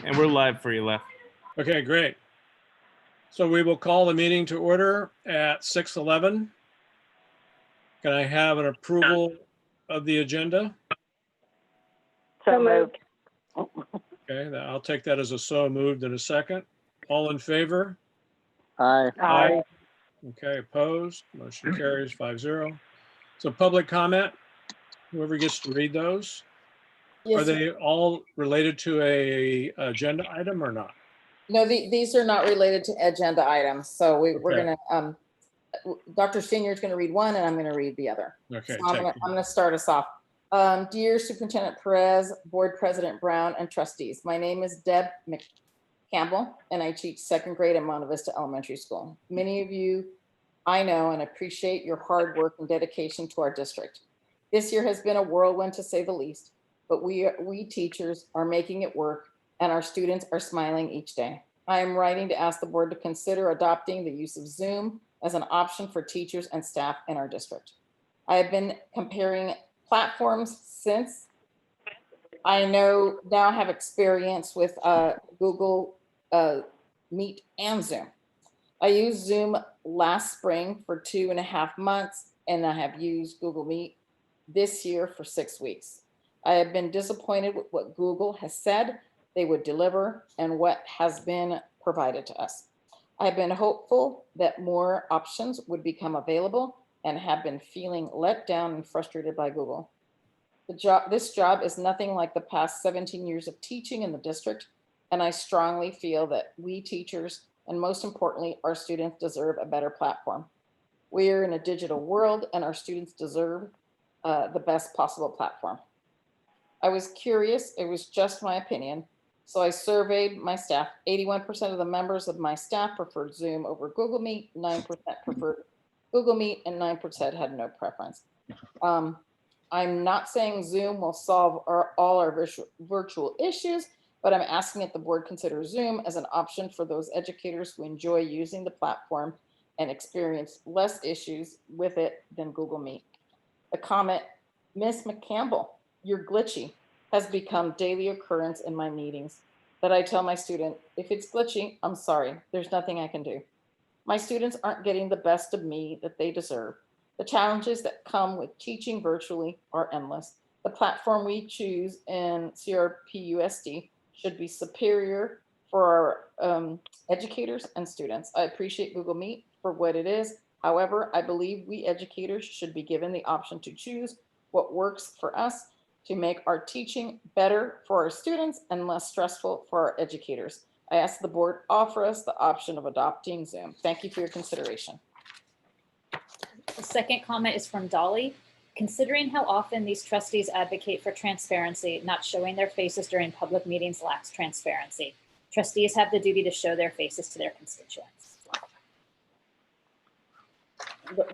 And we're live for you, Left. Okay, great. So we will call the meeting to order at 6:11. Can I have an approval of the agenda? So moved. Okay, I'll take that as a so moved in a second. All in favor? Aye. Aye. Okay, opposed? Motion carries 5-0. So public comment, whoever gets to read those. Are Yes, they all related to a agenda item or not? no, these are not related to agenda items. So we're Okay. gonna, Dr. Senior is gonna read one and I'm gonna read the other. Okay. So I'm gonna start us off. Dear Superintendent Perez, Board President Brown, and trustees, my name is Deb McCampbell, and I teach second grade at Monte Vista Elementary School. Many of you I know and appreciate your hard work and dedication to our district. This year has been a whirlwind to say the least, but we teachers are making it work and our students are smiling each day. I am writing to ask the board to consider adopting the use of Zoom as an option for teachers and staff in our district. I have been comparing platforms since I now have experience with Google Meet and Zoom. I used Zoom last spring for 2.5 months, and I have used Google Meet this year for 6 weeks. I have been disappointed with what Google has said they would deliver and what has been provided to us. I have been hopeful that more options would become available and have been feeling let down and frustrated by Google. This job is nothing like the past 17 years of teaching in the district, and I strongly feel that we teachers, and most importantly, our students, deserve a better platform. We are in a digital world and our students deserve the best possible platform. I was curious, it was just my opinion, so I surveyed my staff. 81% of the members of my staff preferred Zoom over Google Meet, 9% preferred Google Meet, and 9% had no preference. I'm not saying Zoom will solve all our virtual issues, but I'm asking that the board consider Zoom as an option for those educators who enjoy using the platform and experience less issues with it than Google Meet. The comment, Miss McCampbell, you're glitchy, has become daily occurrence in my meetings that I tell my student, if it's glitchy, I'm sorry, there's nothing I can do. My students aren't getting the best of me that they deserve. The challenges that come with teaching virtually are endless. The platform we choose in CRPUSD should be superior for our educators and students. I appreciate Google Meet for what it is. However, I believe we educators should be given the option to choose what works for us to make our teaching better for our students and less stressful for our educators. I ask the board offer us the option of adopting Zoom. Thank you for your consideration. The second comment is from Dolly. Considering how often these trustees advocate for transparency, not showing their faces during public meetings lacks transparency. Trustees have the duty to show their faces to their constituents.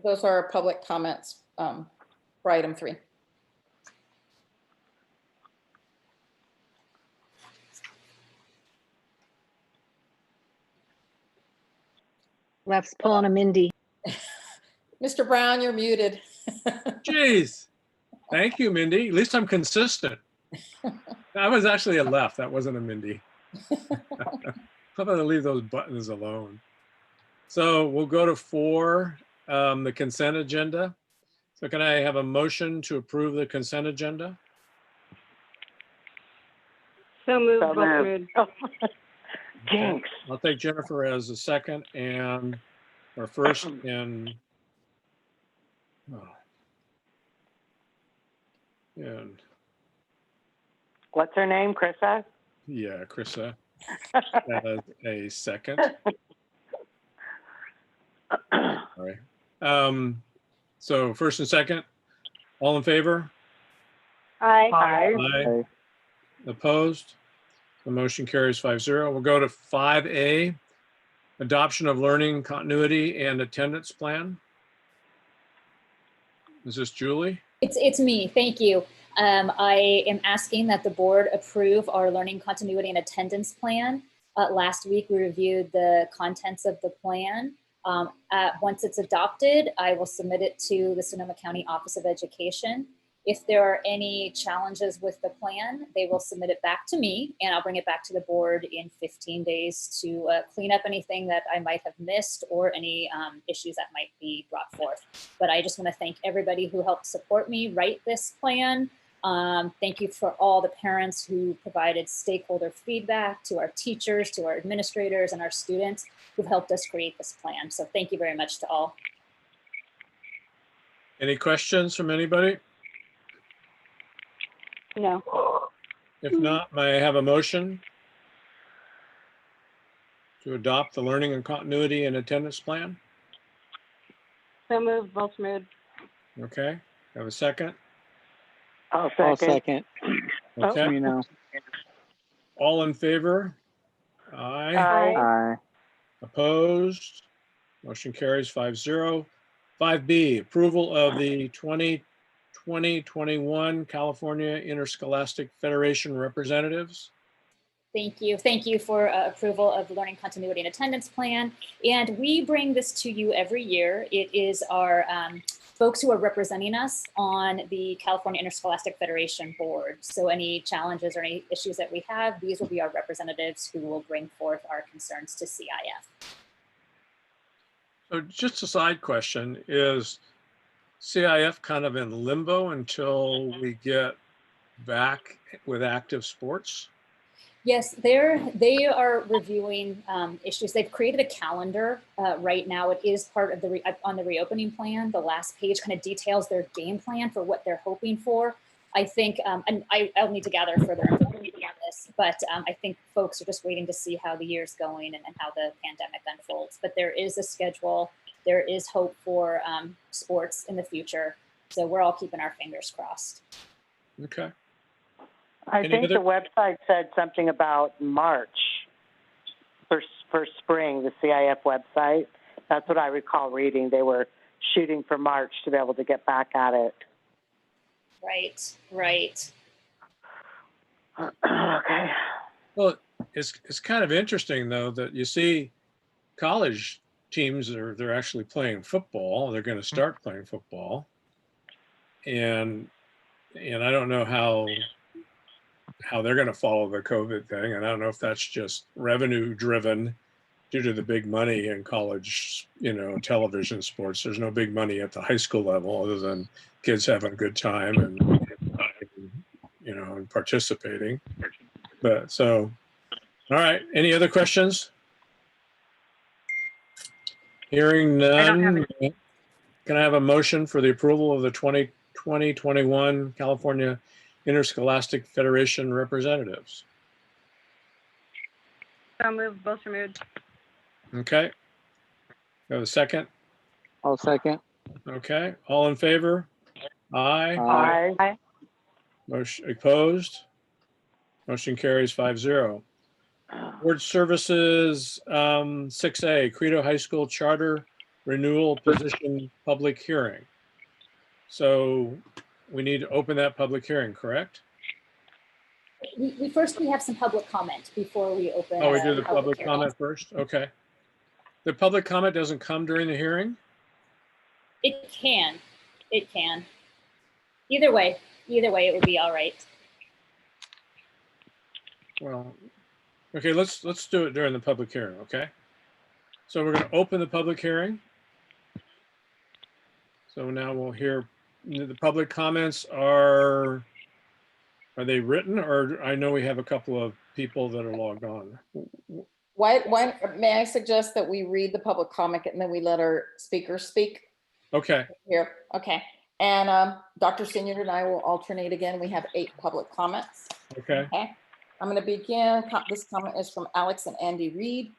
Those are our public comments for item 3. Left's pulling a Mindy. Mr. Brown, you're muted. Jeez. Thank you, Mindy. At least I'm consistent. I was actually a Left. That wasn't a Mindy. How about I leave those buttons alone? So we'll go to 4, the consent agenda. So can I have a motion to approve the consent agenda? So moved. So moved. Jinx. I'll take Jennifer as a second and or first and What's her name, Krista? yeah, Krista as a second. All right. So first and second, all in favor? Aye. Aye. Opposed? The motion carries 5-0. We'll go to 5A, adoption of learning continuity and attendance plan. Is this Julie? It's me, thank you. I am asking that the board approve our learning continuity and attendance plan. Last week, we reviewed the contents of the plan. Once it's adopted, I will submit it to the Sonoma County Office of Education. If there are any challenges with the plan, they will submit it back to me and I'll bring it back to the board in 15 days to clean up anything that I might have missed or any issues that might be brought forth. But I just want to thank everybody who helped support me write this plan. Thank you for all the parents who provided stakeholder feedback, to our teachers, to our administrators, and our students who've helped us create this plan. So thank you very much to all. Any questions from anybody? No. If not, may I have a motion to adopt the learning and continuity and attendance plan? So moved, Bultz. Okay, have a second? I'll I'll second. second. Okay, You know. all in favor? Aye. Aye. Aye. Opposed? Motion carries 5-0. 5B, approval of the 2020-21 California Interscholastic Federation representatives. Thank you. Thank you for approval of the learning continuity and attendance plan. And we bring this to you every year. It is our folks who are representing us on the California Interscholastic Federation board. So any challenges or any issues that we have, these will be our representatives who will bring forth our concerns to CIF. So just a side question, is CIF kind of in limbo until we get back with active sports? Yes, they are reviewing issues. They've created a calendar right now. It is part of the on the reopening plan. The last page kind of details their game plan for what they're hoping for. I think, and I'll need to gather further information on this, but I think folks are just waiting to see how the year's going and how the pandemic unfolds. But there is a schedule. There is hope for sports in the future. So we're all keeping our fingers crossed. Okay. I Any think other- the website said something about March for spring, the CIF website. That's what I recall reading. They were shooting for March to be able to get back at it. Right, right. Okay. Well, it's kind of interesting though that you see college teams they're actually playing football. They're going to start playing football, and I don't know how they're going to follow the COVID thing, and I don't know if that's just revenue driven due to the big money in college, television sports. There's no big money at the high school level other than kids having a good time and and participating. But so, all right. Any other questions? Hearing none. Can I have a motion for the approval of the 2020-21 California Interscholastic Federation representatives? So moved, Bultz. Okay. Have a second? I'll second. Okay. All in favor? Aye. Aye. Aye. Motion opposed? Motion carries 5-0. Board Services 6A, Credo High School Charter Renewal Position Public Hearing. So we need to open that public hearing, correct? We first have some public comment before we open. Oh, we do the public hearing. comment first? Okay. The public comment doesn't come during the hearing? It can. Either way, it would be all right. Well, okay, let's do it during the public hearing, okay? So we're going to open the public hearing. So now we'll hear the public comments. Are they written, or I know we have a couple of people that are logged on. Why may I suggest that we read the public comment and then we let our speakers speak Okay, here? Okay. And Dr. Senior and I will alternate again. We have 8 public comments. okay. Okay. I'm going to begin. This comment is from Alex and Andy Reed.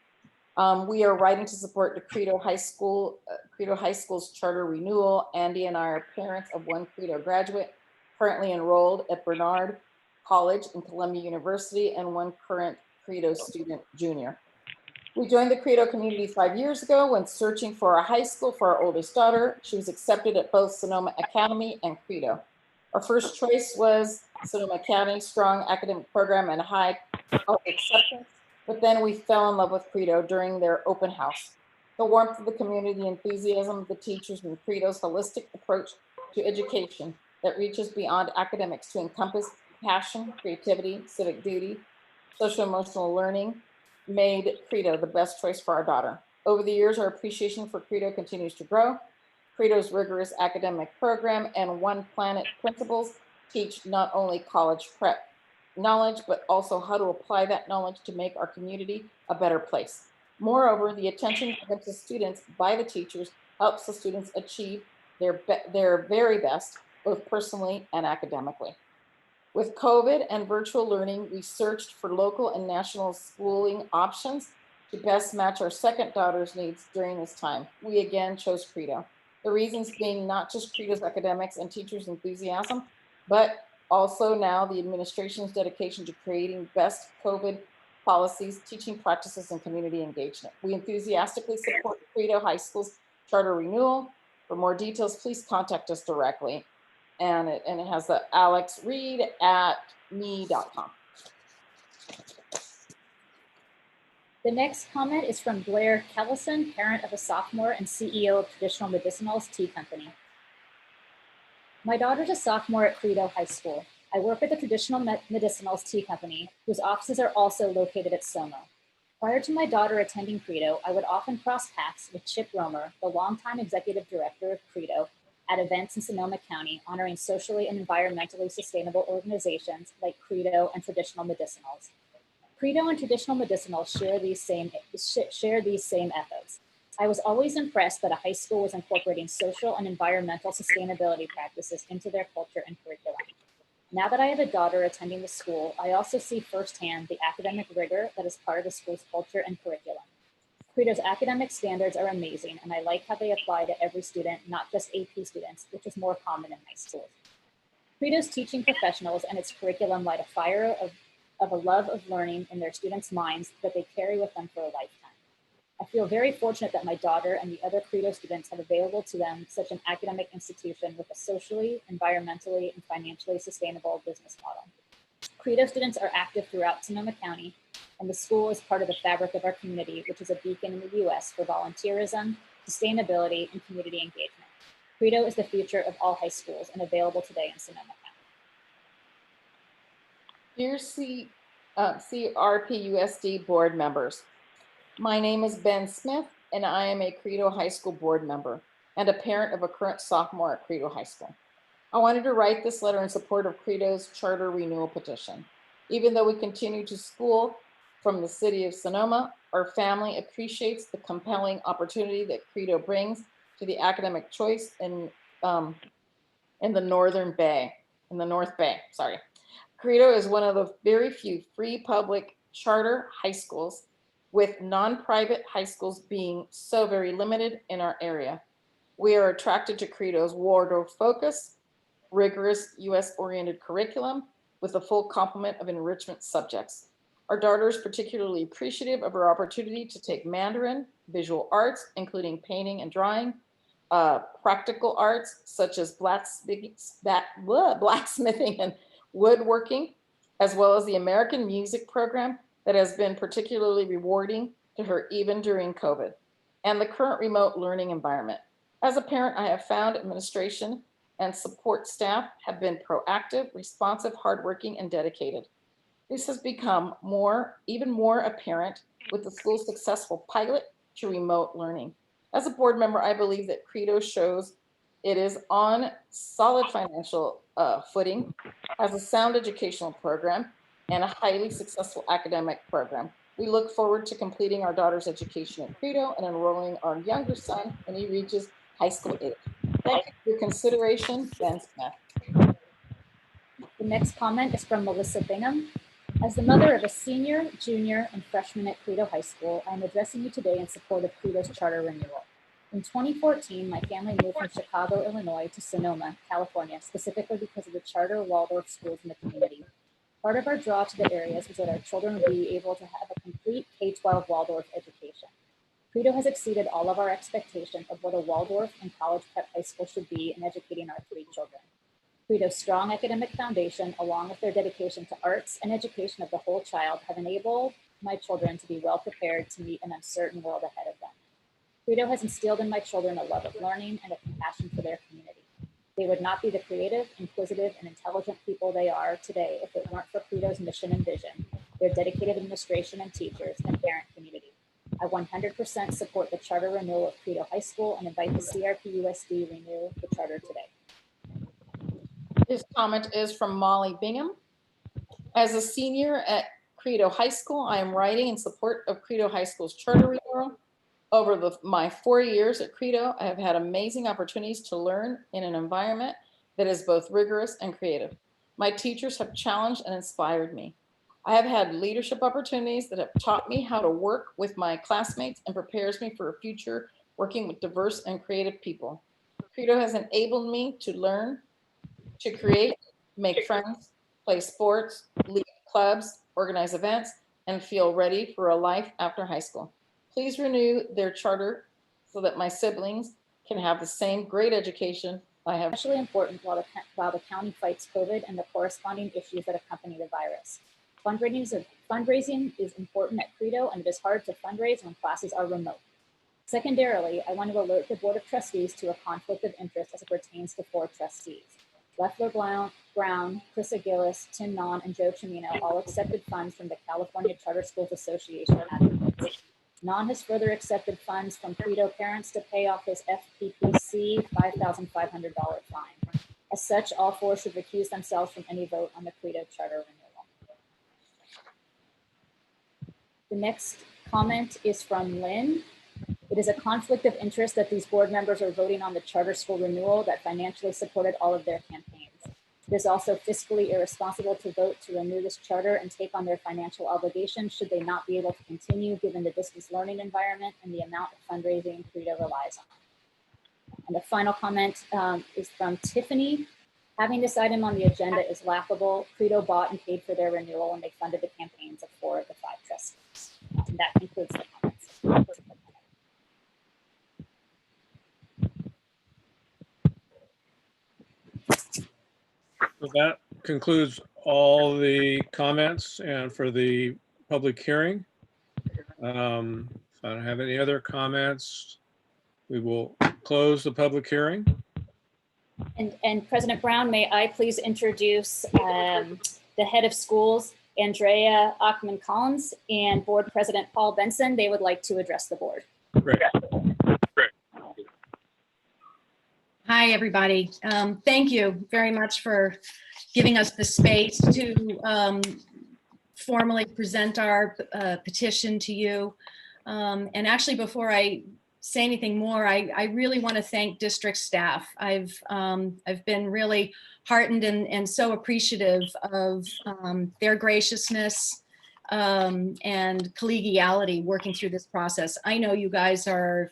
We are writing to support the Credo High School's charter renewal. Andy and I are parents of one Credo graduate currently enrolled at Bernard College and Columbia University, and one current Credo student junior. We joined the Credo community 5 years ago when searching for a high school for our oldest daughter. She was accepted at both Sonoma Academy and Credo. Our first choice was Sonoma Academy, strong academic program and high acceptance. But then we fell in love with Credo during their open house. The warmth of the community, the enthusiasm of the teachers, and Credo's holistic approach to education that reaches beyond academics to encompass passion, creativity, civic duty, social emotional learning, made Credo the best choice for our daughter. Over the years, our appreciation for Credo continues to grow. Credo's rigorous academic program and One Planet principles teach not only college prep knowledge, but also how to apply that knowledge to make our community a better place. Moreover, the attention given to students by the teachers helps the students achieve their very best, both personally and academically. With COVID and virtual learning, we searched for local and national schooling options to best match our second daughter's needs during this time. We again chose Credo. The reasons being not just Credo's academics and teachers' enthusiasm, but also now the administration's dedication to creating best COVID policies, teaching practices, and community engagement. We enthusiastically support Credo High School's charter renewal. For more details, please contact us directly. And it has the alexreed@me.com. The next comment is from Blair Kellison, parent of a sophomore and CEO of Traditional Medicinals Tea Company. My daughter's a sophomore at Credo High School. I work at the Traditional Medicinals Tea Company, whose offices are also located at SOMO. Prior to my daughter attending Credo, I would often cross paths with Chip Romer, the longtime executive director of Credo, at events in Sonoma County honoring socially and environmentally sustainable organizations like Credo and Traditional Medicinals. Credo and Traditional Medicinals share these same ethos. I was always impressed that a high school was incorporating social and environmental sustainability practices into their culture and curriculum. Now that I have a daughter attending the school, I also see firsthand the academic rigor that is part of the school's culture and curriculum. Credo's academic standards are amazing, and I like how they apply to every student, not just AP students, which is more common in high schools. Credo's teaching professionals and its curriculum light a fire of a love of learning in their students' minds that they carry with them for a lifetime. I feel very fortunate that my daughter and the other Credo students have available to them such an academic institution with a socially, environmentally, and financially sustainable business model. Credo students are active throughout Sonoma County, and the school is part of the fabric of our community, which is a beacon in the U.S. for volunteerism, sustainability, and community engagement. Credo is the future of all high schools and available today in Sonoma County. Dear CRPUSD board members, my name is Ben Smith, and I am a Credo High School board member and a parent of a current sophomore at Credo High School. I wanted to write this letter in support of Credo's charter renewal petition. Even though we continue to school from the city of Sonoma, our family appreciates the compelling opportunity that Credo brings to the academic choice in the North Bay. Credo is one of the very few free public charter high schools, with non-private high schools being so very limited in our area. We are attracted to Credo's Waldorf focus, rigorous US-oriented curriculum with a full complement of enrichment subjects. Our daughter is particularly appreciative of her opportunity to take Mandarin, visual arts, including painting and drawing, practical arts such as blacksmithing and woodworking, as well as the American music program that has been particularly rewarding to her even during COVID, and the current remote learning environment. As a parent, I have found administration and support staff have been proactive, responsive, hardworking, and dedicated. This has become even more apparent with the school's successful pilot to remote learning. As a board member, I believe that Credo shows it is on solid financial footing, has a sound educational program, and a highly successful academic program. We look forward to completing our daughter's education at Credo and enrolling our younger son when he reaches high school age. Thank you for your consideration, Ben Smith. The next comment is from Melissa Bingham. As the mother of a senior, junior, and freshman at Credo High School, I am addressing you today in support of Credo's charter renewal. In 2014, my family moved from Chicago, Illinois to Sonoma, California, specifically because of the charter Waldorf schools in the community. Part of our draw to the areas was that our children would be able to have a complete K-12 Waldorf education. Credo has exceeded all of our expectations of what a Waldorf and college prep high school should be in educating our three children. Credo's strong academic foundation, along with their dedication to arts and education of the whole child, have enabled my children to be well prepared to meet an uncertain world ahead of them. Credo has instilled in my children a love of learning and a compassion for their community. They would not be the creative, inquisitive, and intelligent people they are today if it weren't for Credo's mission and vision, their dedicated administration and teachers, and parent community. I 100% support the charter renewal of Credo High School and invite the CRPUSD renew the charter today. This comment is from Molly Bingham. As a senior at Credo High School, I am writing in support of Credo High School's charter renewal. Over my 4 years at Credo, I have had amazing opportunities to learn in an environment that is both rigorous and creative. My teachers have challenged and inspired me. I have had leadership opportunities that have taught me how to work with my classmates and prepares me for a future working with diverse and creative people. Credo has enabled me to learn, to create, make friends, play sports, lead clubs, organize events, and feel ready for a life after high school. Please renew their charter so that my siblings can have the same great education I have. Especially important while the county fights COVID and the corresponding issues that accompany the virus. Fundraising is important at Credo, and it is hard to fundraise when classes are remote. Secondarily, I want to alert the Board of Trustees to a conflict of interest as it pertains to 4 trustees. Leffler Brown, Krista Gillis, Tim Nahn, and Joe Cimino all accepted funds from the California Charter Schools Association advocates. Nahn has further accepted funds from Credo parents to pay off his FPPC $5,500 fine. As such, all 4 should recuse themselves from any vote on the Credo charter renewal. The next comment is from Lynn. It is a conflict of interest that these board members are voting on the charter school renewal that financially supported all of their campaigns. It is also fiscally irresponsible to vote to renew this charter and take on their financial obligations should they not be able to continue given the distance learning environment and the amount of fundraising Credo relies on. And the final comment is from Tiffany. Having this item on the agenda is laughable. Credo bought and paid for their renewal when they funded the campaigns of 4 of the 5 trustees. And that concludes the comments. So that concludes all the comments and for the public hearing. If I don't have any other comments, we will close the public hearing. And President Brown, may I please introduce the head of schools, Andrea Achman Collins, and Board President Paul Benson. They would like to address the board. Great. Hi, everybody. Thank you very much for giving us the space to formally present our petition to you. And actually, before I say anything more, I really want to thank district staff. I've been really heartened and so appreciative of their graciousness and collegiality working through this process. I know you guys are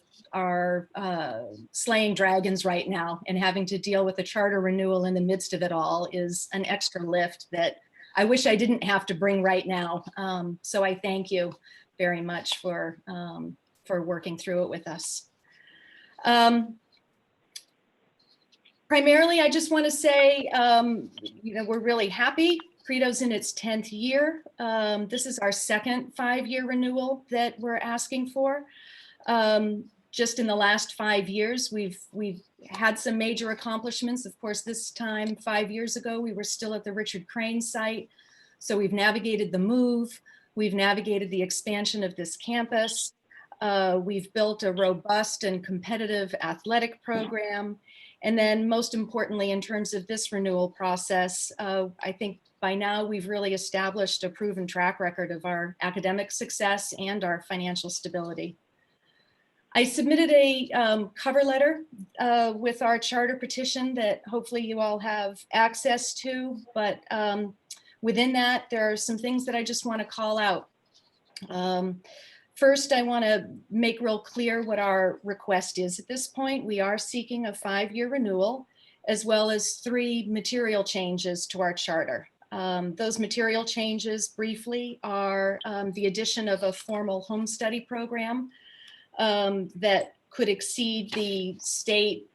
slaying dragons right now, and having to deal with a charter renewal in the midst of it all is an extra lift that I wish I didn't have to bring right now. So I thank you very much for working through it with us. Primarily, I just want to say, we're really happy. Credo's in its 10th year. This is our second 5-year renewal that we're asking for. Just in the last 5 years, we've had some major accomplishments. Of course, this time 5 years ago, we were still at the Richard Crane site. So we've navigated the move. We've navigated the expansion of this campus. We've built a robust and competitive athletic program. And then most importantly, in terms of this renewal process, I think by now we've really established a proven track record of our academic success and our financial stability. I submitted a cover letter with our charter petition that hopefully you all have access to, but within that, there are some things that I just want to call out. First, I want to make real clear what our request is. At this point, we are seeking a 5-year renewal, as well as 3 material changes to our charter. Those material changes briefly are the addition of a formal home study program that could exceed the state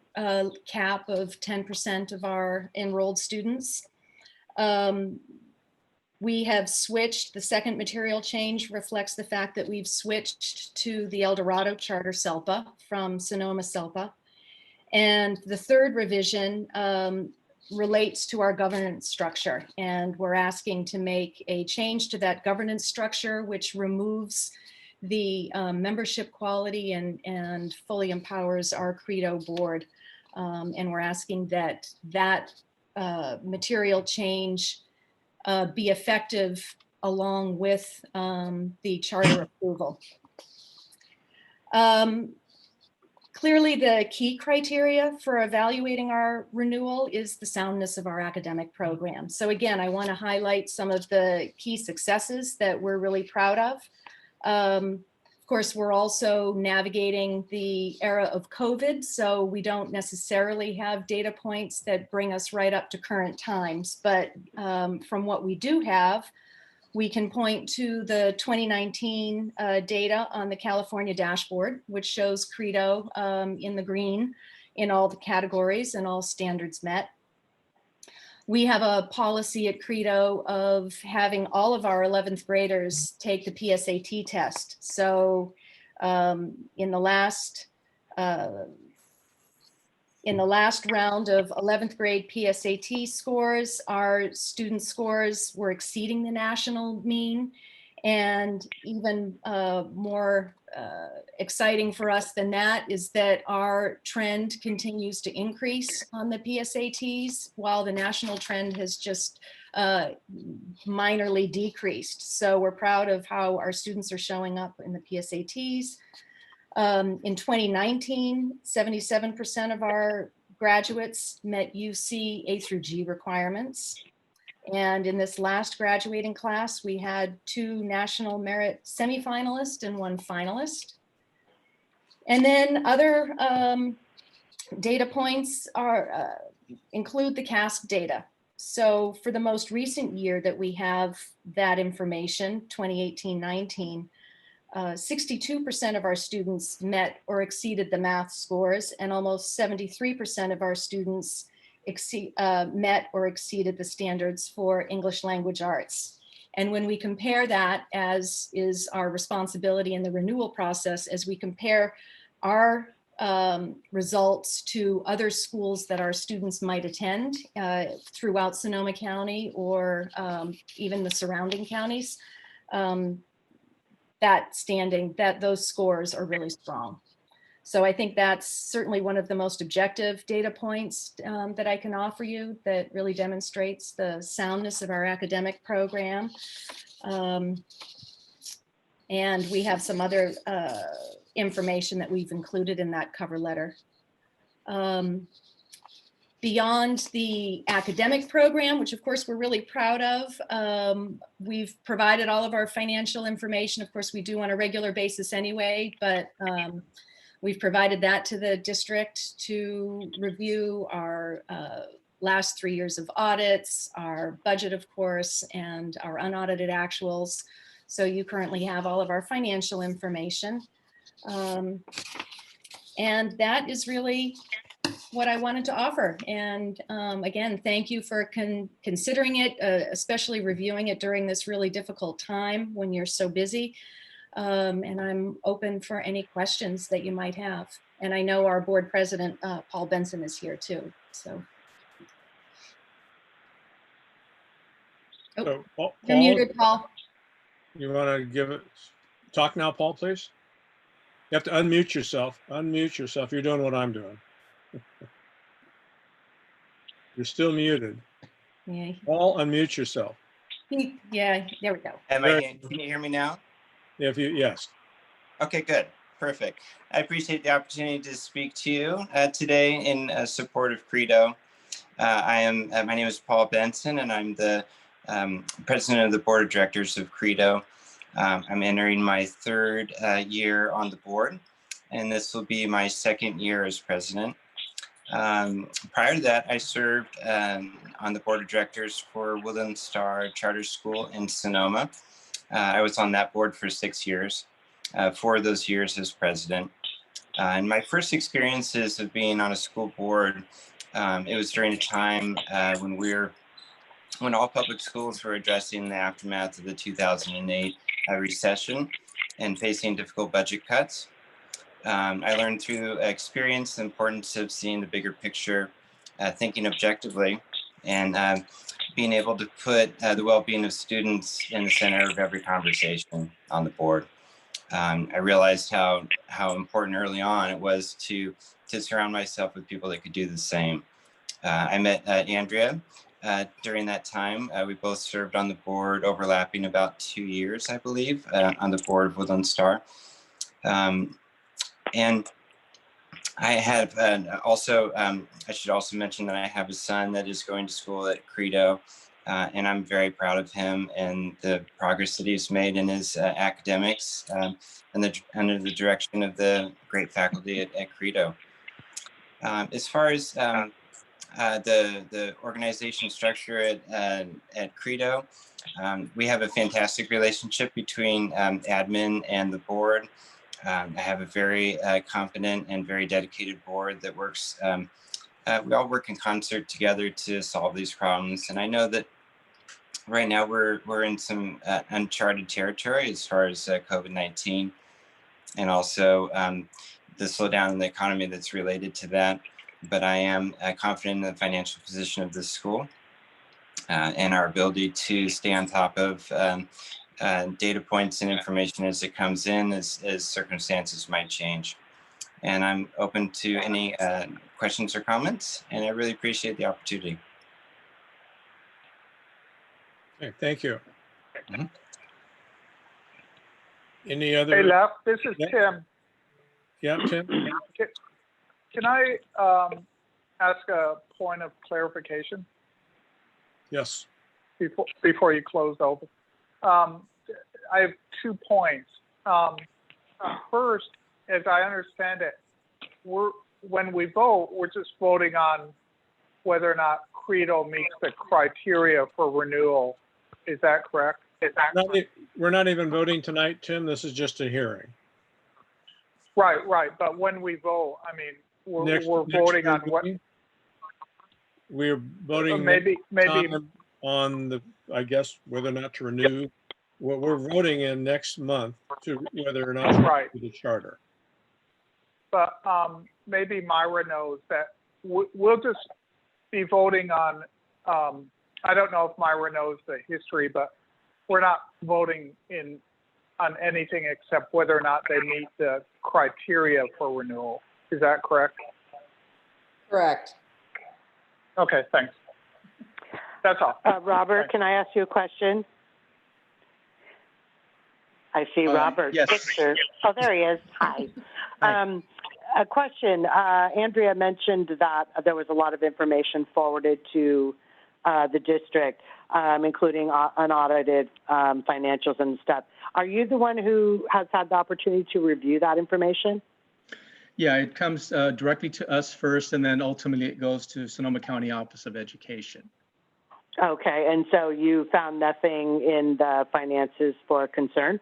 cap of 10% of our enrolled students. We have switched, the second material change reflects the fact that we've switched to the El Dorado Charter SELPA from Sonoma SELPA. And the third revision relates to our governance structure. And we're asking to make a change to that governance structure, which removes the membership quality and fully empowers our Credo board. And we're asking that that material change be effective along with the charter approval. Clearly, the key criteria for evaluating our renewal is the soundness of our academic program. So again, I want to highlight some of the key successes that we're really proud of. Of course, we're also navigating the era of COVID, so we don't necessarily have data points that bring us right up to current times. But from what we do have, we can point to the 2019 data on the California dashboard, which shows Credo in the green in all the categories and all standards met. We have a policy at Credo of having all of our 11th graders take the PSAT test. So in the last round of 11th grade PSAT scores, our student scores were exceeding the national mean. And even more exciting for us than that is that our trend continues to increase on the PSATs, while the national trend has just minorly decreased. So we're proud of how our students are showing up in the PSATs. In 2019, 77% of our graduates met UC A through G requirements. And in this last graduating class, we had 2 national merit semifinalists and 1 finalist. And then other data points are include the CASP data. So for the most recent year that we have that information, 2018-19, 62% of our students met or exceeded the math scores, and almost 73% of our students met or exceeded the standards for English language arts. And when we compare that, as is our responsibility in the renewal process, as we compare our results to other schools that our students might attend throughout Sonoma County or even the surrounding counties, those scores are really strong. So I think that's certainly one of the most objective data points that I can offer you that really demonstrates the soundness of our academic program. And we have some other information that we've included in that cover letter. Beyond the academic program, which of course we're really proud of, we've provided all of our financial information. Of course, we do on a regular basis anyway, but we've provided that to the district to review our last 3 years of audits, our budget, of course, and our unaudited actuals. So you currently have all of our financial information. And that is really what I wanted to offer. And again, thank you for considering it, especially reviewing it during this really difficult time when you're so busy. And I'm open for any questions that you might have. And I know our board president, Paul Benson, is here too. So. Oh, So, Paul, you're muted, Paul. you want to give it, talk now, Paul, please? You have to unmute yourself. Unmute yourself. You're doing what I'm doing. You're still muted. Yeah. Paul, unmute yourself. Yeah, there we go. Can you hear me now? Yes. Okay, good. Perfect. I appreciate the opportunity to speak to you today in support of Credo. My name is Paul Benson, and I'm the president of the board of directors of Credo. I'm entering my 3rd year on the board, and this will be my 2nd year as president. Prior to that, I served on the board of directors for Woodland Star Charter School in Sonoma. I was on that board for 6 years, 4 of those years as president. And my first experiences of being on a school board, it was during a time when all public schools were addressing the aftermath of the 2008 recession and facing difficult budget cuts. I learned through experience the importance of seeing the bigger picture, thinking objectively, and being able to put the well-being of students in the center of every conversation on the board. I realized how important early on it was to surround myself with people that could do the same. I met Andrea during that time. We both served on the board, overlapping about 2 years, I believe, on the board of Woodland Star. And I have also, I should also mention that I have a son that is going to school at Credo, and I'm very proud of him and the progress that he's made in his academics and under the direction of the great faculty at Credo. As far as the organization structure at Credo, we have a fantastic relationship between admin and the board. I have a very competent and very dedicated board that works. We all work in concert together to solve these problems. And I know that right now we're in some uncharted territory as far as COVID-19 and also the slowdown in the economy that's related to that. But I am confident in the financial position of this school and our ability to stay on top of data points and information as it comes in, as circumstances might change. And I'm open to any questions or comments, and I really appreciate the opportunity. Okay, thank you. Mhm. Any other? Hey, Lef, this is Yeah. Tim. Yeah, Tim? Can I ask a point of clarification Yes. before you close over? I have 2 points. First, as I understand it, when we vote, we're just voting on whether or not Credo meets the criteria for renewal. Is that correct? We're not even voting tonight, Tim. This is just a hearing. Right. But when we vote, I mean, we're Next voting on what? meeting, we're voting Maybe. on the, I guess, whether or not to renew. What we're voting in next month to whether or not to Right. renew the charter. But maybe Myra knows that we'll just be voting on, I don't know if Myra knows the history, but we're not voting on anything except whether or not they meet the criteria for renewal. Is that correct? Correct. Okay, thanks. That's all. Robert, Thanks. can I ask you a question? I see Robert's yes. picture. Oh, there he is. Hi. A question. Andrea mentioned that there was a lot of information forwarded to the district, including unaudited financials and stuff. Are you the one who has had the opportunity to review that information? Yeah, it comes directly to us first, and then ultimately it goes to Sonoma County Office of Education. Okay, and so you found nothing in the finances for concern?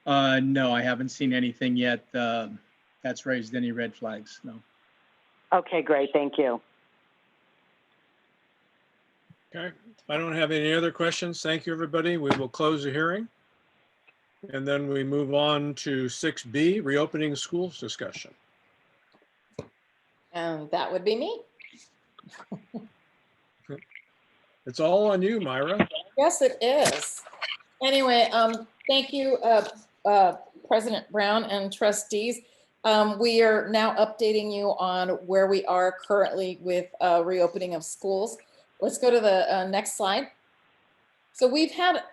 No, I haven't seen anything yet that's raised any red flags, no. Okay, great, thank you. Okay, if I don't have any other questions, thank you, everybody. We will close the hearing. And then we move on to 6B, reopening schools discussion. And that would be me. It's all on you, Myra. Yes, it is. Anyway, thank you, President Brown and trustees. We are now updating you on where we are currently with reopening of schools. Let's go to the next slide. So we've had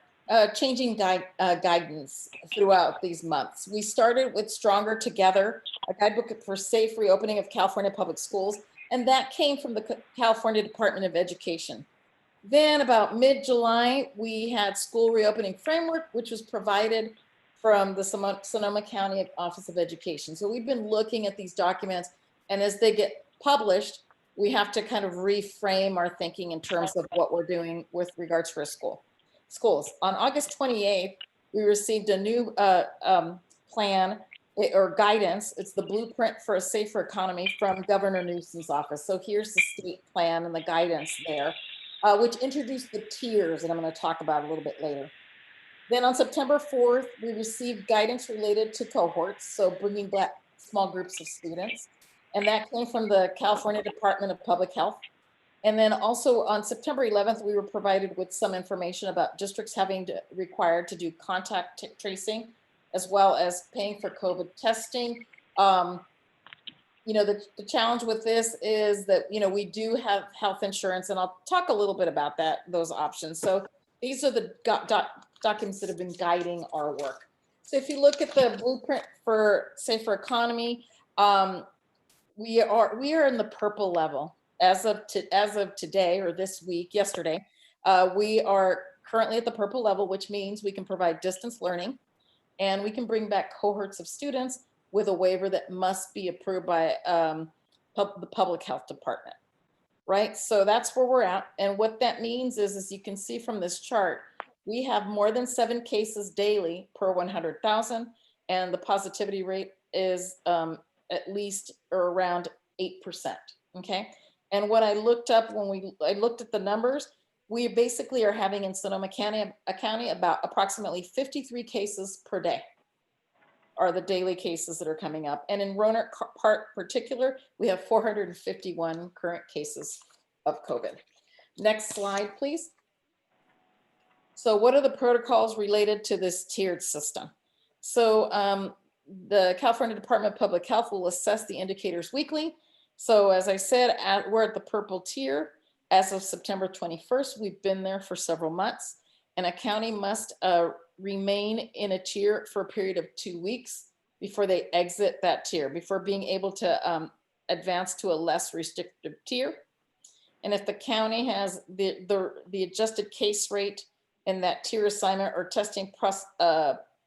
changing guidance throughout these months. We started with Stronger Together, a guidebook for safe reopening of California public schools, and that came from the California Department of Education. Then about mid-July, we had School Reopening Framework, which was provided from the Sonoma County Office of Education. So we've been looking at these documents, and as they get published, we have to kind of reframe our thinking in terms of what we're doing with regards to schools. On August 28th, we received a new plan or guidance. It's the Blueprint for a Safer Economy from Governor Newsom's office. So here's the state plan and the guidance there, which introduced the tiers, and I'm going to talk about a little bit later. Then on September 4th, we received guidance related to cohorts. So bringing back small groups of students. And that came from the California Department of Public Health. And then also on September 11th, we were provided with some information about districts required to do contact tracing, as well as paying for COVID testing. You know, the challenge with this is that, you know, we do have health insurance, and I'll talk a little bit about those options. So these are the documents that have been guiding our work. So if you look at the blueprint for safer economy, we are in the purple level as of today, or this week, yesterday. We are currently at the purple level, which means we can provide distance learning, and we can bring back cohorts of students with a waiver that must be approved by the public health department, right? So that's where we're at. And what that means is, as you can see from this chart, we have more than 7 cases daily per 100,000, and the positivity rate is at least or around 8%, okay? And what I looked up I looked at the numbers, we basically are having in Sonoma County about approximately 53 cases per day are the daily cases that are coming up. And in Roanoke Park particular, we have 451 current cases of COVID. Next slide, please. So what are the protocols related to this tiered system? So the California Department of Public Health will assess the indicators weekly. So as I said, we're at the purple tier. As of September 21st, we've been there for several months, and a county must remain in a tier for a period of 2 weeks before they exit that tier, before being able to advance to a less restrictive tier. And if the county has the adjusted case rate in that tier assignment or testing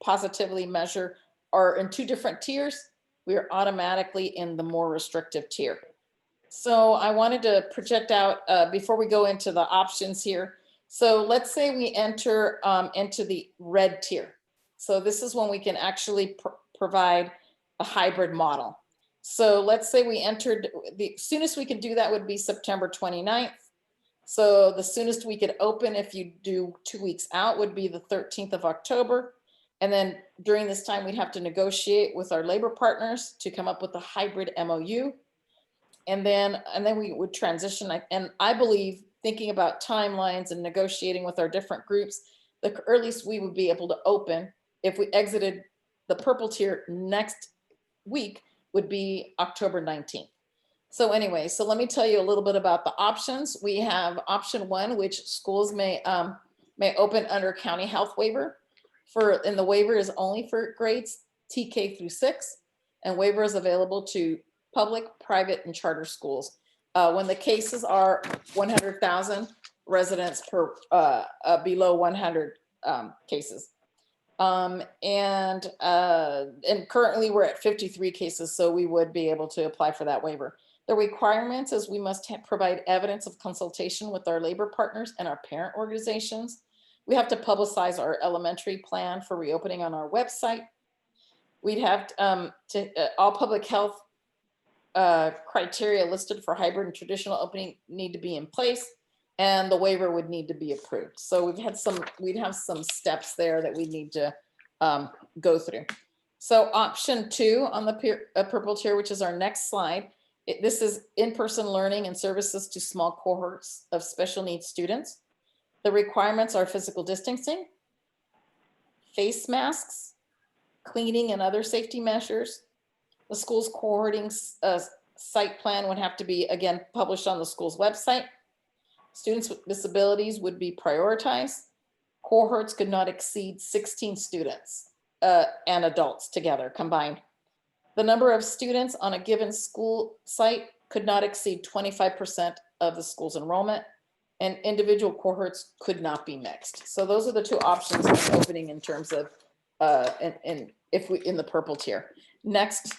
positively measure are in 2 different tiers, we are automatically in the more restrictive tier. So I wanted to project out before we go into the options here. So let's say we enter into the red tier. So this is when we can actually provide a hybrid model. So let's say we entered, the soonest we can do that would be September 29th. So the soonest we could open, if you do 2 weeks out, would be the 13th of October. And then during this time, we'd have to negotiate with our labor partners to come up with a hybrid MOU. And then we would transition. And I believe, thinking about timelines and negotiating with our different groups, the earliest we would be able to open if we exited the purple tier next week would be October 19th. So anyway, so let me tell you a little bit about the options. We have option 1, which schools may open under county health waiver. And the waiver is only for grades TK through 6, and waiver is available to public, private, and charter schools. When the cases are 100,000 residents per below 100 cases. And currently we're at 53 cases, so we would be able to apply for that waiver. The requirements is we must provide evidence of consultation with our labor partners and our parent organizations. We have to publicize our elementary plan for reopening on our website. We'd have all public health criteria listed for hybrid and traditional opening need to be in place, and the waiver would need to be approved. So we'd have some steps there that we need to go through. So option 2 on the purple tier, which is our next slide, this is in-person learning and services to small cohorts of special needs students. The requirements are physical distancing, face masks, cleaning and other safety measures. The school's cohorting site plan would have to be, again, published on the school's website. Students with disabilities would be prioritized. Cohorts could not exceed 16 students and adults together combined. The number of students on a given school site could not exceed 25% of the school's enrollment, and individual cohorts could not be mixed. So those are the 2 options for opening in terms of in the purple tier. Next.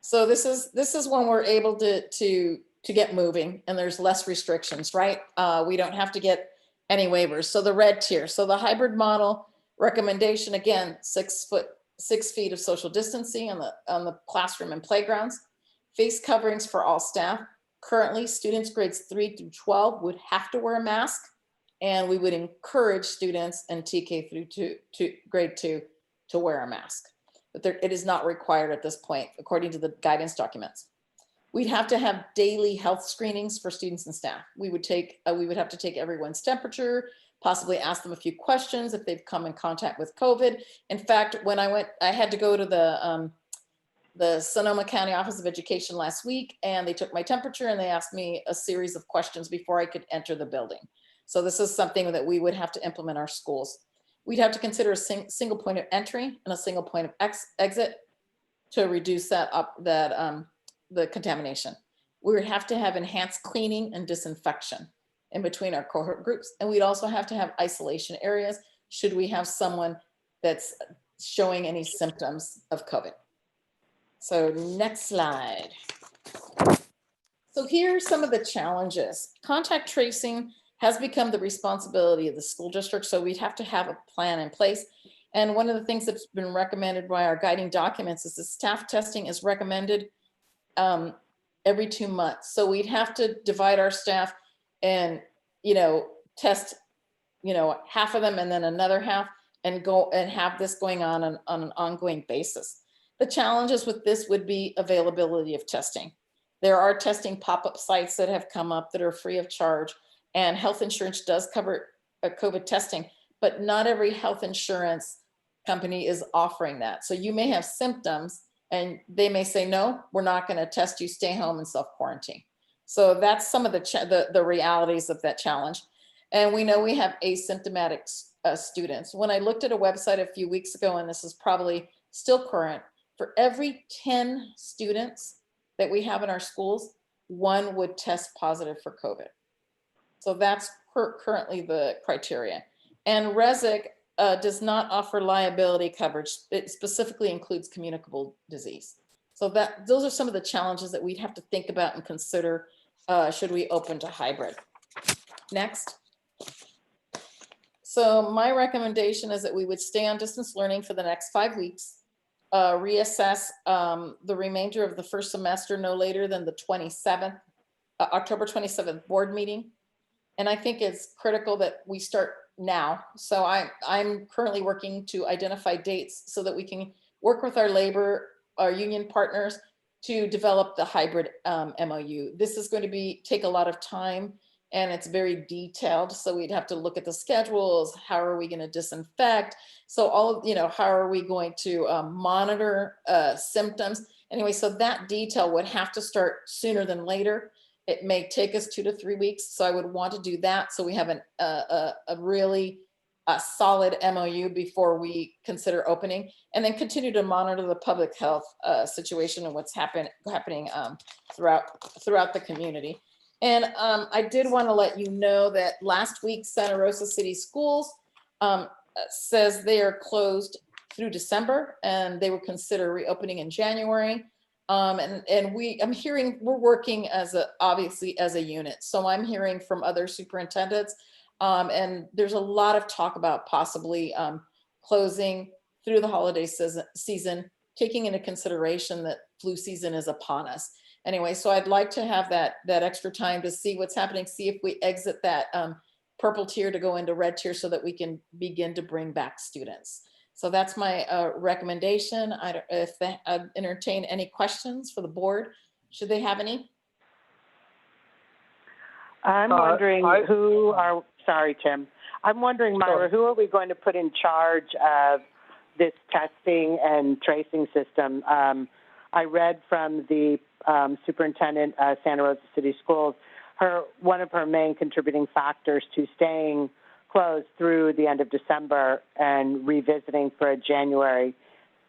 So this is when we're able to get moving and there's less restrictions, right? We don't have to get any waivers. So the red tier. So the hybrid model recommendation, again, 6 feet of social distancing on the classroom and playgrounds, face coverings for all staff. Currently, students grades 3 through 12 would have to wear a mask, and we would encourage students in TK through grade 2 to wear a mask. but it is not required at this point, according to the guidance documents. We'd have to have daily health screenings for students and staff. We would have to take everyone's temperature, possibly ask them a few questions if they've come in contact with COVID. In fact, when I had to go to the Sonoma County Office of Education last week, and they took my temperature and they asked me a series of questions before I could enter the building. So this is something that we would have to implement in our schools. We'd have to consider a single point of entry and a single point of exit to reduce the contamination. We would have to have enhanced cleaning and disinfection in between our cohort groups. And we'd also have to have isolation areas should we have someone that's showing any symptoms of COVID. So next slide. So here are some of the challenges. Contact tracing has become the responsibility of the school district, so we'd have to have a plan in place. And one of the things that's been recommended by our guiding documents is that staff testing is recommended every 2 months. So we'd have to divide our staff and, test, half of them and then another half and go and have this going on an ongoing basis. The challenges with this would be availability of testing. There are testing pop-up sites that have come up that are free of charge, and health insurance does cover COVID testing, but not every health insurance company is offering that. So you may have symptoms and they may say, no, we're not going to test you, stay home and self-quarantine. So that's some of the realities of that challenge. And we know we have asymptomatic students. When I looked at a website a few weeks ago, and this is probably still current, for every 10 students that we have in our schools, 1 would test positive for COVID. So that's currently the criteria. And RESIC does not offer liability coverage. It specifically includes communicable disease. So those are some of the challenges that we'd have to think about and consider should we open to hybrid. Next. So my recommendation is that we would stay on distance learning for the next 5 weeks, reassess the remainder of the first semester no later than the October 27th board meeting. And I think it's critical that we start now. So I'm currently working to identify dates so that we can work with our union partners to develop the hybrid MOU. This is going to take a lot of time and it's very detailed. So we'd have to look at the schedules. How are we going to disinfect? So how are we going to monitor symptoms? Anyway, so that detail would have to start sooner than later. It may take us 2 to 3 weeks. So I would want to do that. So we have a really solid MOU before we consider opening, and then continue to monitor the public health situation and what's happening throughout the community. And I did want to let you know that last week, Santa Rosa City Schools says they are closed through December and they will consider reopening in January. I'm hearing we're working obviously as a unit. So I'm hearing from other superintendents and there's a lot of talk about possibly closing through the holiday season, taking into consideration that flu season is upon us. Anyway, so I'd like to have that extra time to see what's happening, see if we exit that purple tier to go into red tier so that we can begin to bring back students. So that's my recommendation. I'd entertain any questions for the board. Should they have any? I'm wondering sorry, Tim. I'm wondering, Myra, who are we going to put in charge of this testing and tracing system? I read from the superintendent of Santa Rosa City Schools, one of her main contributing factors to staying closed through the end of December and revisiting for a January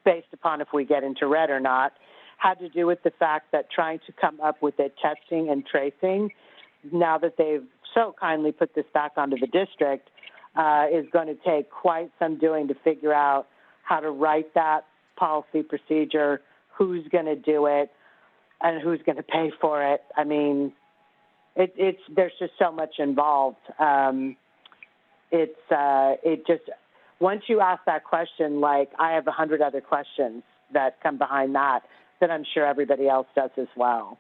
based upon if we get into red or not, had to do with the fact that trying to come up with the testing and tracing, now that they've so kindly put this back onto the district, is going to take quite some doing to figure out how to write that policy procedure, who's going to do it, and who's going to pay for it. I mean, there's just so much involved. Once you ask that question, like I have 100 other questions that come behind that I'm sure everybody else does as well.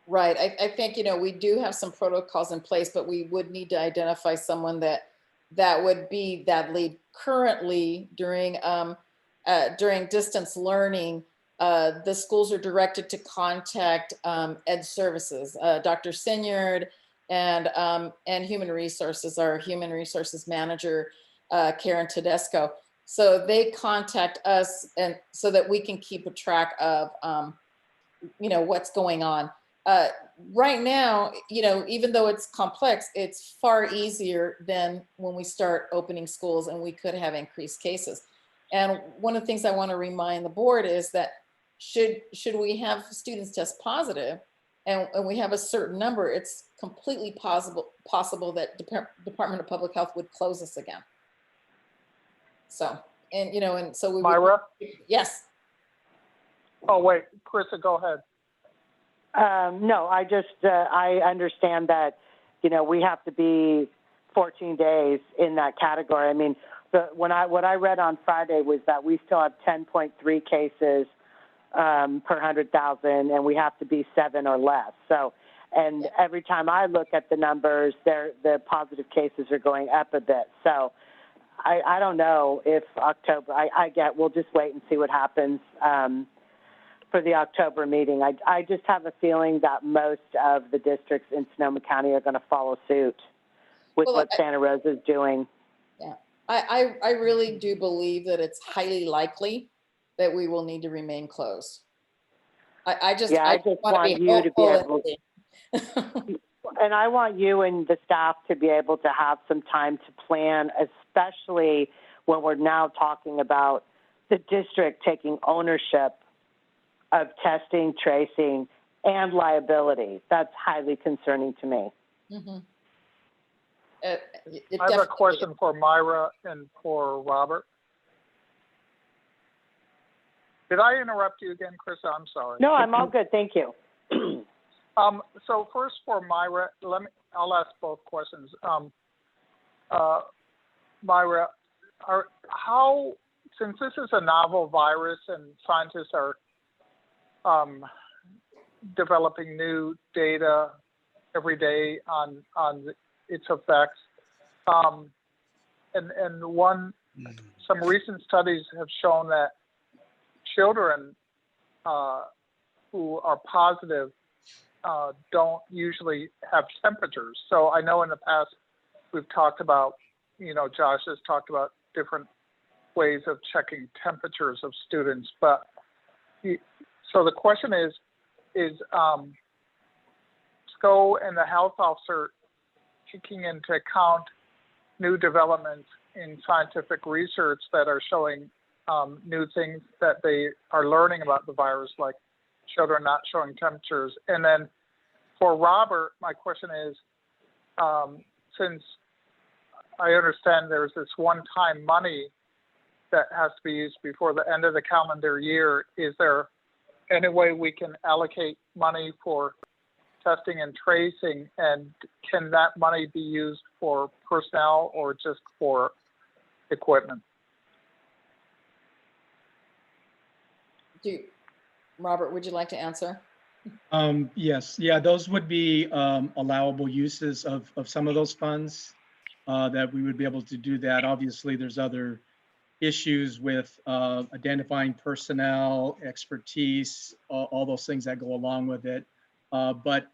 Right. I think, we do have some protocols in place, but we would need to identify someone that would be that lead. Currently during during distance learning, the schools are directed to contact Ed Services, Dr. Sinyard, and Human Resources, our Human Resources Manager, Karen Tedesco. So they contact us, and so that we can keep a track of, what's going on. Right now, even though it's complex, it's far easier than when we start opening schools and we could have increased cases. And one of the things I want to remind the board is that should we have students test positive and we have a certain number, it's completely possible that Department of Public Health would close us again. So, and so we would, Myra? yes. Oh, wait, Carissa, go ahead. No, I understand that, we have to be 14 days in that category. I mean, what I read on Friday was that we still have 10.3 cases per 100,000, and we have to be 7 or less. So, and every time I look at the numbers, the positive cases are going up a bit. So, I don't know if October. We'll just wait and see what happens for the October meeting. I just have a feeling that most of the districts in Sonoma County are going to follow suit with what Santa Rosa is doing. Yeah, I really do believe that it's highly likely that we will need to remain closed. I just want you to be able to. And I want you and the staff to be able to have some time to plan, especially when we're now talking about the district taking ownership of testing, tracing, and liability. That's highly concerning to me. Mm-hmm. I have a question for Myra and for Robert. Did I interrupt you again, Carissa? I'm sorry. No, I'm all good. Thank you. So first for Myra, I'll ask both questions. Myra, since this is a novel virus and scientists are developing new data every day on its effects, and some recent studies have shown that children who are positive don't usually have temperatures. So I know in the past we've talked about, Josh has talked about different ways of checking temperatures of students. But so the question is SCO and the health officer taking into account new developments in scientific research that are showing new things that they are learning about the virus, like children not showing temperatures? And then for Robert, my question is, since I understand there's this one-time money that has to be used before the end of the calendar year, is there any way we can allocate money for testing and tracing, and can that money be used for personnel or just for equipment? Robert, would you like to answer? Yes, yeah, those would be allowable uses of some of those funds that we would be able to do that. Obviously, there's other issues with identifying personnel, expertise, all those things that go along with it. But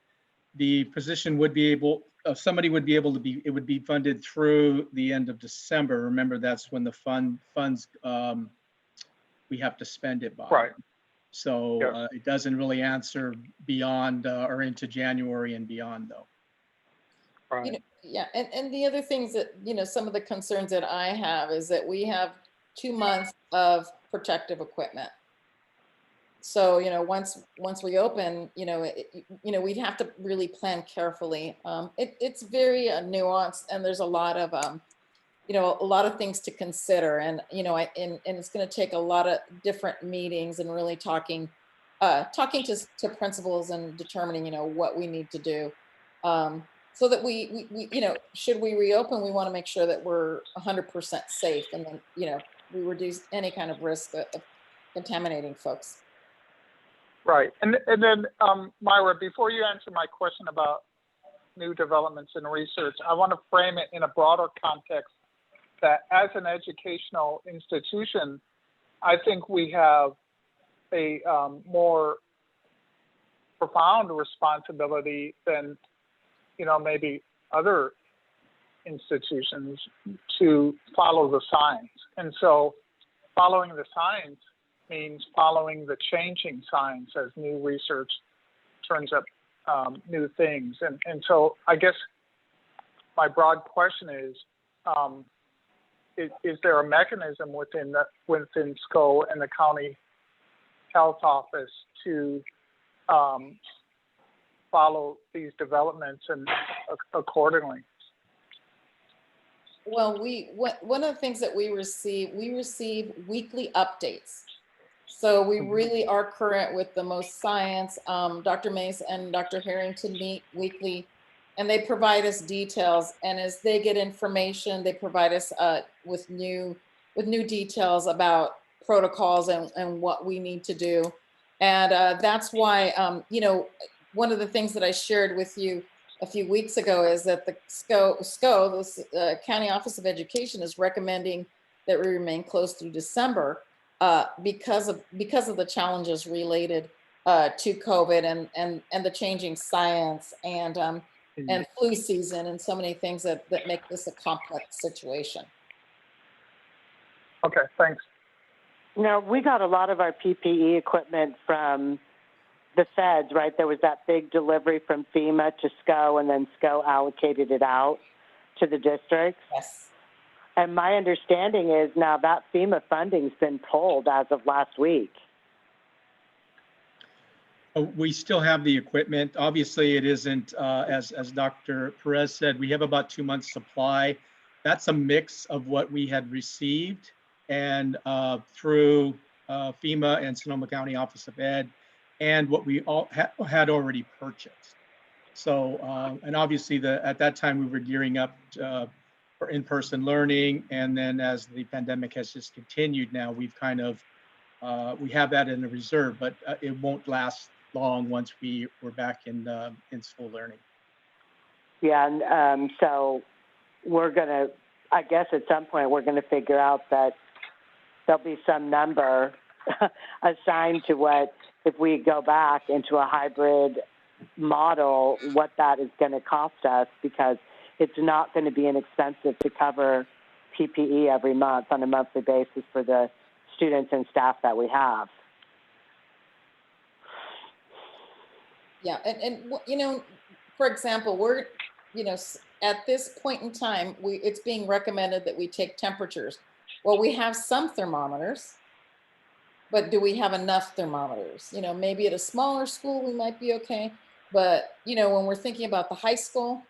the position would be able, somebody would be able to be, it would be funded through the end of December. Remember, that's when the funds, we have to spend it by. Right. So it doesn't really answer beyond or into January and beyond, though. Right. Yeah, and the other things that, some of the concerns that I have is that we have 2 months of protective equipment. So, once we open, we'd have to really plan carefully. It's very nuanced, and there's a lot of, a lot of things to consider, and and it's going to take a lot of different meetings and really talking to principals and determining, what we need to do. So that we should we reopen, we want to make sure that we're 100% safe, and then, we reduce any kind of risk of contaminating folks. Right. And then, Myra, before you answer my question about new developments in research, I want to frame it in a broader context that as an educational institution, I think we have a more profound responsibility than, maybe other institutions to follow the science. And so following the science means following the changing science as new research turns up new things. And so I guess my broad question is there a mechanism within SCO and the county health office to follow these developments and accordingly? Well, one of the things that we receive weekly updates. So we really are current with the most science. Dr. Mace and Dr. Harrington meet weekly, and they provide us details. And as they get information, they provide us with new details about protocols and what we need to do. And that's why, one of the things that I shared with you a few weeks ago is that the SCO, the County Office of Education, is recommending that we remain closed through December because of the challenges related to COVID and the changing science and flu season and so many things that make this a complex situation. Okay, thanks. We got a lot of our PPE equipment from the feds, right? There was that big delivery from FEMA to SCO, and then SCO allocated it out to the districts. Yes. And my understanding is now that FEMA funding's been pulled as of last week. We still have the equipment. Obviously, it isn't, as Dr. Perez said, we have about 2 months supply. That's a mix of what we had received and through FEMA and Sonoma County Office of Ed, and what we all had already purchased. So, and obviously at that time we were gearing up for in-person learning. And then as the pandemic has just continued now, we've kind of, we have that in the reserve, but it won't last long once we're back in school learning. Yeah, and so we're gonna, I guess at some point we're gonna figure out that there'll be some number assigned to what, if we go back into a hybrid model, what that is going to cost us, because it's not going to be inexpensive to cover PPE every month on a monthly basis for the students and staff that we have. Yeah, and for example, we're, at this point in time, it's being recommended that we take temperatures. Well, we have some thermometers, but do we have enough thermometers? Maybe at a smaller school, we might be okay. But, when we're thinking about the high school,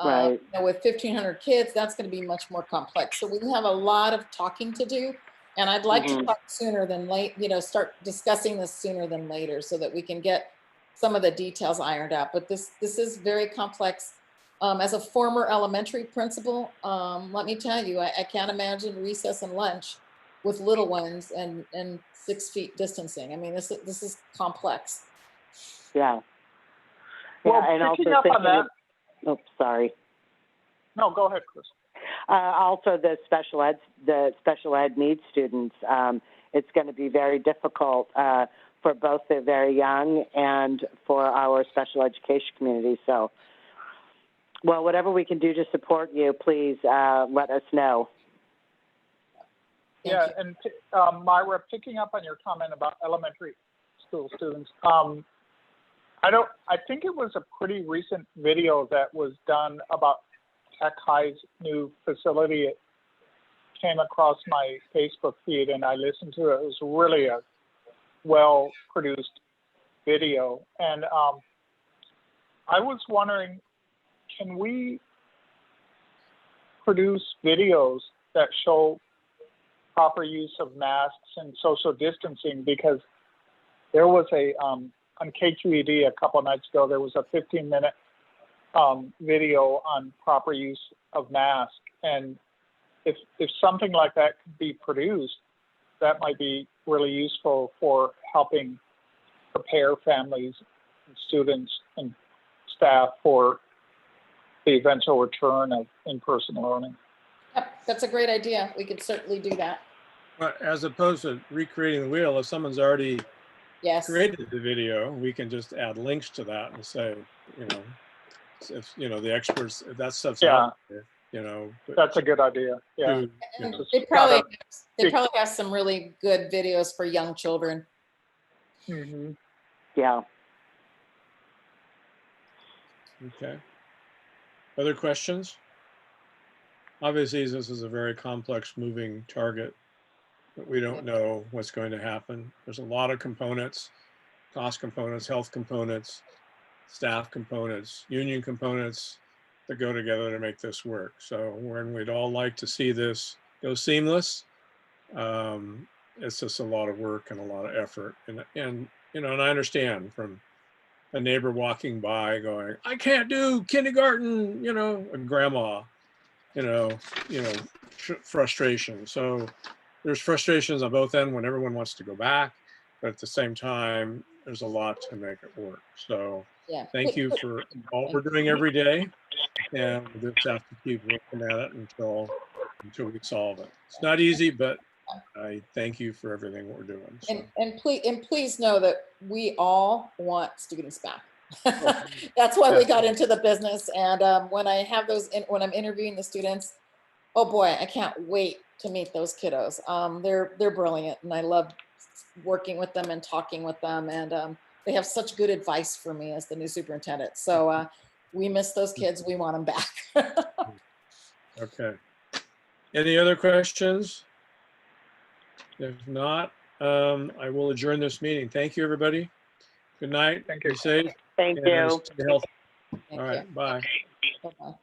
Right. with 1,500 kids, that's going to be much more complex. So we have a lot of talking to do. And I'd like to talk sooner than late, start discussing this sooner than later so that we can get some of the details ironed out. But this is very complex. As a former elementary principal, let me tell you, I can't imagine recess and lunch with little ones and 6 feet distancing. I mean, this is complex. Yeah. Well, and picking also up on that. Oh, sorry. No, go ahead, Chris. Also, the special ed needs students. It's going to be very difficult for both the very young and for our special education community. So, well, whatever we can do to support you, please let us know. Thank Yeah, you. and Myra, picking up on your comment about elementary school students, I think it was a pretty recent video that was done about Tech High's new facility. It came across my Facebook feed and I listened to it. It was really a well-produced video. And I was wondering, can we produce videos that show proper use of masks and social distancing? Because there was on KQED a couple of nights ago, there was a 15-minute video on proper use of masks. And if something like that could be produced, that might be really useful for helping prepare families and students and staff for the eventual return of in-person learning. Yep, that's a great idea. We could certainly do that. But as opposed to recreating the wheel, if someone's already Yes. created the video, we can just add links to that and say, you know, if, you know, the experts, if that stuff's Yeah. out there, you know. but That's a good idea. Yeah. to, you And know, they probably have some really good videos for young children. Mhm. Yeah. Okay. Other questions? Obviously, this is a very complex moving target, but we don't know what's going to happen. There's a lot of components, cost components, health components, staff components, union components that go together to make this work. So when we'd all like to see this go seamless, it's just a lot of work and a lot of effort. And you know, and I understand from a neighbor walking by going, I can't do kindergarten, you know, a grandma, you know, frustration. So there's frustrations on both ends when everyone wants to go back, but at the same time, there's a lot to make it work. So Yeah. thank you for all we're doing every day, and we'll just have to keep working at it until we solve it. It's not easy, but I thank you for everything we're doing. So. And please know that we all want students back. That's why we got into the business. And when I have when I'm interviewing the students, oh boy, I can't wait to meet those kiddos. They're brilliant, and I love working with them and talking with them. And they have such good advice for me as the new superintendent. So we miss those kids. We want them back. Okay. Any other questions? If not, I will adjourn this meeting. Thank you, everybody. Good night. Thank you. Be safe. Thank and you. stay healthy. Thank All you. right. Bye. Bye-bye.